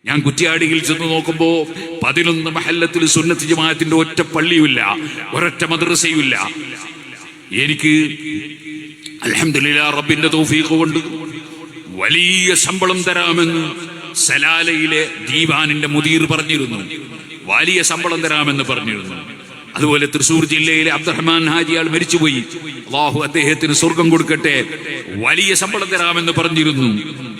ഞാൻ കുറ്റ്യാടിയിൽ ചെന്ന് നോക്കുമ്പോ 11 മഹല്ലത്തിൽ സുന്നത്ത് ജമാഅത്തിന്റെ ഒറ്റ പള്ളിയുമില്ല, ഒരൊറ്റ മദ്രസയുമില്ല. എനിക്ക് അൽഹംദുലില്ലാഹ് റബ്ബിന്റെ തൗഫീഖ് കൊണ്ട് വലിയ ശമ്പളം തരാമെന്ന് സലാലയിലെ ദീവാനിന്റെ മുദീർ പറഞ്ഞിരുന്നു. വലിയ ശമ്പളം തരാമെന്ന് പറഞ്ഞിരുന്നു. അതുപോലെ തൃശ്ശൂർ ജില്ലയിലെ അബ്ദുറഹ്മാൻ ഹാജിയാൾ മരിച്ചുപോയി, അല്ലാഹു അദ്ദേഹത്തിന് സ്വർഗം കൊടുക്കട്ടെ, വലിയ ശമ്പളം തരാമെന്ന് പറഞ്ഞിരുന്നു.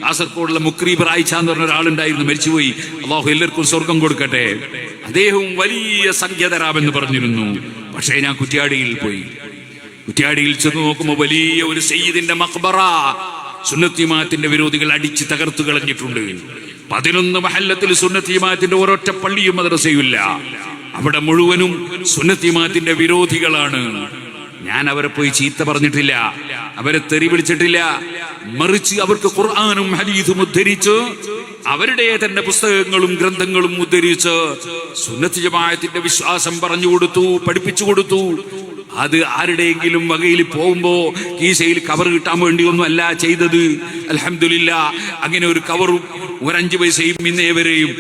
കാസർഗോഡുള്ള മുക്രീബ് റായിച്ച എന്ന് പറഞ്ഞ ഒരാളുണ്ടായിരുന്നു, മരിച്ചുപോയി, അല്ലാഹു എല്ലാവർക്കും സ്വർഗം കൊടുക്കട്ടെ, അദ്ദേഹവും വലിയ സംഖ്യ തരാമെന്ന് പറഞ്ഞിരുന്നു. പക്ഷേ ഞാൻ കുറ്റ്യാടിയിൽ പോയി. കുറ്റ്യാടിയിൽ ചെന്ന് നോക്കുമ്പോൾ വലിയ ഒരു സയ്യിദിന്റെ മഖ്ബറ സുന്നത്ത് ജമാഅത്തിന്റെ വിരോധികൾ അടിച്ച് തകർത്തു കളഞ്ഞിട്ടുണ്ട്. 11 മഹല്ലത്തിൽ സുന്നത്ത് ജമാഅത്തിന്റെ ഒരൊറ്റ പള്ളിയും മദ്രസയുമില്ല. അവിടെ മുഴുവനും സുന്നത്ത് ജമാഅത്തിന്റെ വിരോധികളാണ്. ഞാൻ അവരെ പോയി ചീത്ത പറഞ്ഞിട്ടില്ല, അവരെ തെറി വിളിച്ചിട്ടില്ല. മറിച്ച് അവർക്ക് ഖുർആനും ഹദീസും ഉദ്ധരിച്ച്, അവരുടെ തന്നെ പുസ്തകങ്ങളും ഗ്രന്ഥങ്ങളും ഉദ്ധരിച്ച് സുന്നത്ത് ജമാഅത്തിന്റെ വിശ്വാസം പറഞ്ഞു കൊടുത്തു, പഠിപ്പിച്ചു കൊടുത്തു. അത് ആരുടെയെങ്കിലും വകയിൽ പോകുമ്പോ കീശയിൽ കവർ കിട്ടാൻ വേണ്ടിയൊന്നും അല്ല ചെയ്തത്. അൽഹംദുലില്ലാഹ് അങ്ങനെ ഒരു കവറും 5 പൈസയും ഇന്നേവരെയും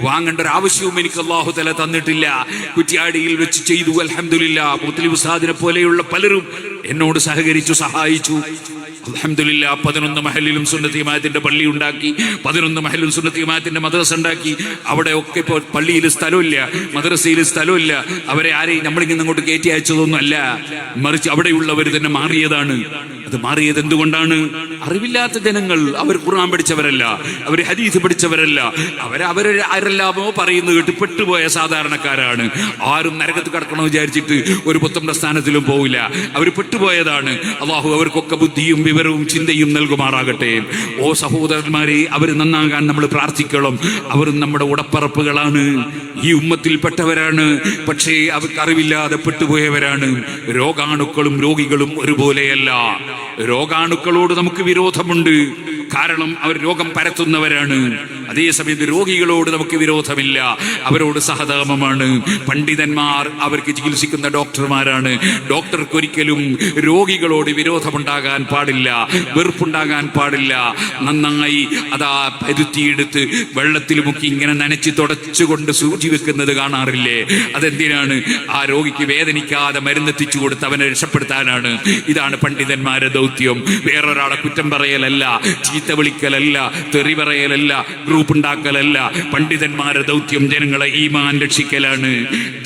വാങ്ങേണ്ട ഒരു ആവശ്യവും എനിക്ക് അല്ലാഹു തആല തന്നിട്ടില്ല. കുറ്റ്യാടിയിൽ വെച്ച് ചെയ്തു. അൽഹംദുലില്ലാഹ് മുത്തലിബ് ഉസ്താദിനെ പോലെയുള്ള പലരും എന്നോട് സഹകരിച്ചു, സഹായിച്ചു. അൽഹംദുലില്ലാഹ് 11 മഹല്ലിലും സുന്നത്ത് ജമാഅത്തിന്റെ പള്ളി ഉണ്ടാക്കി, 11 മഹല്ലിലും സുന്നത്ത് ജമാഅത്തിന്റെ മദ്രസ ഉണ്ടാക്കി. അവിടെ ഒക്കെ ഇപ്പോൾ പള്ളിയിൽ സ്ഥലമില്ല, മദ്രസയിൽ സ്ഥലമില്ല. അവരെ ആരെയും നമ്മളിങ്ങനെ അങ്ങോട്ട് കയറ്റി അയച്ചതൊന്നും അല്ല, മറിച്ച് അവിടെയുള്ളവർ തന്നെ മാറിയതാണ്. അത് മാറിയത് എന്തുകൊണ്ടാണ്? അറിവില്ലാത്ത ജനങ്ങൾ, അവർ ഖുർആൻ പഠിച്ചവരല്ല, അവർ ഹദീസ് പഠിച്ചവരല്ല, അവരെ ആരെല്ലാമോ പറയുന്നത് കേട്ട് പെട്ടുപോയ സാധാരണക്കാരാണ്. ആരും നരകത്ത് കടക്കണമെന്ന് വിചാരിച്ചിട്ട് ഒരു പുത്തൻ പ്രസ്ഥാനത്തിലും പോവില്ല. അവർ പെട്ടുപോയതാണ്. അല്ലാഹു അവർക്കൊക്കെ ബുദ്ധിയും വിവരവും ചിന്തയും നൽകുമാറാകട്ടെ. ഓ സഹോദരന്മാരെ, അവർ നന്നാകാൻ നമ്മൾ പ്രാർത്ഥിക്കണം. അവർ നമ്മുടെ ഉടപ്പറപ്പുകളാണ്, ഈ ഉമ്മത്തിൽപ്പെട്ടവരാണ്. പക്ഷേ അവർക്ക് അറിവില്ലാതെ പെട്ടുപോയവരാണ്. രോഗാണുക്കളും രോഗികളും ഒരുപോലെയല്ല. രോഗാണുക്കളോട് നമുക്ക് വിരോധമുണ്ട്, കാരണം അവർ രോഗം പരത്തുന്നവരാണ്. അതേസമയത്ത് രോഗികളോട് നമുക്ക് വിരോധമില്ല, അവരോട് സഹതാപമാണ്. പണ്ഡിതന്മാർ അവർക്ക് ചികിത്സിക്കുന്ന ഡോക്ടർമാരാണ്. ഡോക്ടർക്ക് ഒരിക്കലും രോഗികളോട് വിരോധമുണ്ടാകാൻ പാടില്ല, വെറുപ്പുണ്ടാകാൻ പാടില്ല. നന്നായി അതാ പരുത്തിയെടുത്ത് വെള്ളത്തിൽ മുക്കി ഇങ്ങനെ നനച്ച് തുടച്ചുകൊണ്ട് സൂചി വെക്കുന്നത് കാണാറില്ലേ? അതെന്തിനാണ്? ആ രോഗിക്ക് വേദനിക്കാതെ മരുന്നെത്തിച്ചു കൊടുത്ത് അവനെ രക്ഷപ്പെടുത്താനാണ്. ഇതാണ് പണ്ഡിതന്മാരുടെ ദൗത്യം. വേറൊരാളെ കുറ്റം പറയലല്ല, ചീത്ത വിളിക്കലല്ല, തെറി പറയലല്ല, ഗ്രൂപ്പ് ഉണ്ടാക്കലല്ല. പണ്ഡിതന്മാരുടെ ദൗത്യം ജനങ്ങളെ ഈമാൻ രക്ഷിക്കലാണ്,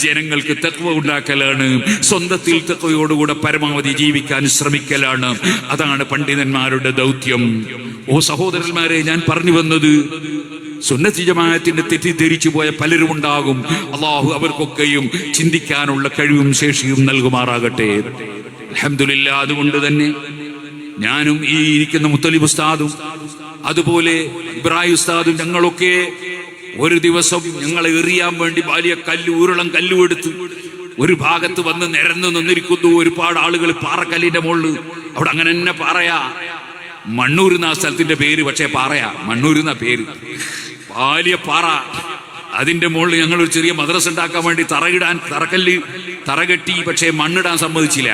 ജനങ്ങൾക്ക് തഖ്വ ഉണ്ടാക്കലാണ്, സ്വന്തത്തിൽ തഖ്വയോടുകൂടെ പരമാവധി ജീവിക്കാൻ ശ്രമിക്കലാണ്. അതാണ് പണ്ഡിതന്മാരുടെ ദൗത്യം. ഓ സഹോദരന്മാരെ, ഞാൻ പറഞ്ഞു വന്നത്, സുന്നത്ത് ജമാഅത്തിന്റെ തെറ്റിദ്ധരിച്ചു പോയ പലരും ഉണ്ടാകും. അല്ലാഹു അവർക്കൊക്കെയും ചിന്തിക്കാനുള്ള കഴിവും ശേഷിയും നൽകുമാറാകട്ടെ. അൽഹംദുലില്ലാഹ്. അതുകൊണ്ട് തന്നെ ഞാനും ഈ ഇരിക്കുന്ന മുത്തലിബ് ഉസ്താദും അതുപോലെ ഇബ്രാഹിം ഉസ്താദും ഞങ്ങളൊക്കെ ഒരു ദിവസം ഞങ്ങളെ എറിയാൻ വേണ്ടി വലിയ ഉരുളം കല്ലുമെടുത്ത് ഒരു ഭാഗത്ത് വന്ന് നിരന്നു നിന്നിരിക്കുന്നു. ഒരുപാട് ആളുകൾ പാറക്കല്ലിന്റെ മുകളിൽ. അവിടെ അങ്ങനെ തന്നെ പറയാ, മണ്ണൂർ എന്ന സ്ഥലത്തിന്റെ പേര്, പക്ഷേ പാറയാ, മണ്ണൂർ എന്ന പേര്. വലിയ പാറ, അതിന്റെ മുകളിൽ ഞങ്ങളൊരു ചെറിയ മദ്രസ ഉണ്ടാക്കാൻ വേണ്ടി തറകെട്ടി, പക്ഷേ മണ്ണിടാൻ സമ്മതിച്ചില്ല.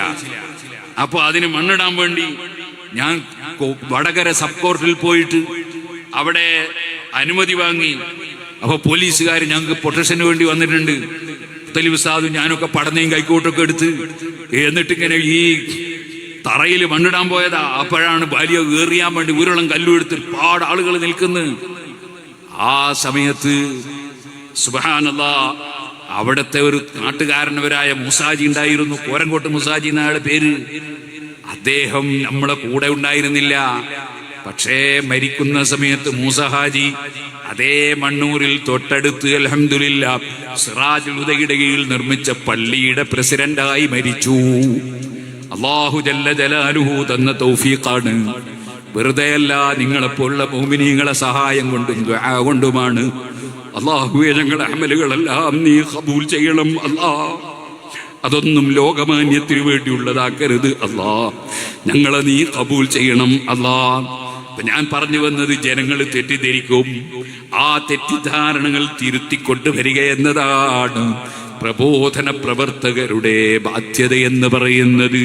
അപ്പൊ അതിന് മണ്ണിടാൻ വേണ്ടി ഞാൻ വടകര സബ് കോർട്ടിൽ പോയിട്ട് അവിടെ അനുമതി വാങ്ങി. അപ്പൊ പോലീസുകാർ ഞങ്ങൾക്ക് പ്രൊട്ടക്ഷന് വേണ്ടി വന്നിട്ടുണ്ട്. മുത്തലിബ് ഉസ്താദും ഞാനൊക്കെ പടനയും കൈക്കോട്ടൊക്കെ എടുത്ത് എന്നിട്ടിങ്ങനെ ഈ തറയിൽ മണ്ണിടാൻ പോയതാ. അപ്പോഴാണ് വലിയ ഏറിയാൻ വേണ്ടി ഉരുളം കല്ലും എടുത്ത് ഒരുപാട് ആളുകൾ നിൽക്കുന്നത്. ആ സമയത്ത് സുബ്ഹാനല്ലാഹ്, അവിടുത്തെ ഒരു നാട്ടുകാരനവരായ മൂസാജി ഉണ്ടായിരുന്നു, കോരങ്കോട്ട് മൂസാജി എന്നയാളുടെ പേര്. അദ്ദേഹം നമ്മളെ കൂടെ ഉണ്ടായിരുന്നില്ല. പക്ഷേ മരിക്കുന്ന സമയത്ത് മൂസഹാജി അതേ മണ്ണൂരിൽ തൊട്ടടുത്ത് അൽഹംദുലില്ലാഹ് സിറാജുൽ ഹുദയുടെ കീഴിൽ നിർമ്മിച്ച പള്ളിയുടെ പ്രസിഡന്റായി മരിച്ചു. അല്ലാഹു ജല്ല ജലാലുഹു തന്ന തൗഫീഖാണ്. വെറുതെയല്ല, നിങ്ങളെപ്പോലുള്ള മുഅ്മിനീങ്ങളെ സഹായം കൊണ്ടും ദുആ കൊണ്ടുമാണ്. അല്ലാഹുവേ, ഞങ്ങളുടെ അമലുകളെല്ലാം നീ ഖബൂൽ ചെയ്യണം അല്ലാ. അതൊന്നും ലോകമാന്യത്തിന് വേണ്ടിയുള്ളതാക്കരുത് അല്ലാ. ഞങ്ങളെ നീ ഖബൂൽ ചെയ്യണം അല്ലാ. ഞാൻ പറഞ്ഞു വന്നത്, ജനങ്ങൾ തെറ്റിദ്ധരിക്കും. ആ തെറ്റിദ്ധാരണകൾ തിരുത്തിക്കൊണ്ടുവരിക എന്നതാണ് പ്രബോധന പ്രവർത്തകരുടെ ബാധ്യത എന്ന് പറയുന്നത്.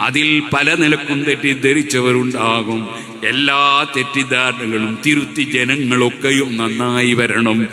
അതിൽ പല നിലക്കും തെറ്റിദ്ധരിച്ചവരുണ്ടാകും. എല്ലാ തെറ്റിദ്ധാരണകളും തിരുത്തി ജനങ്ങളൊക്കെയും നന്നായി വരണം.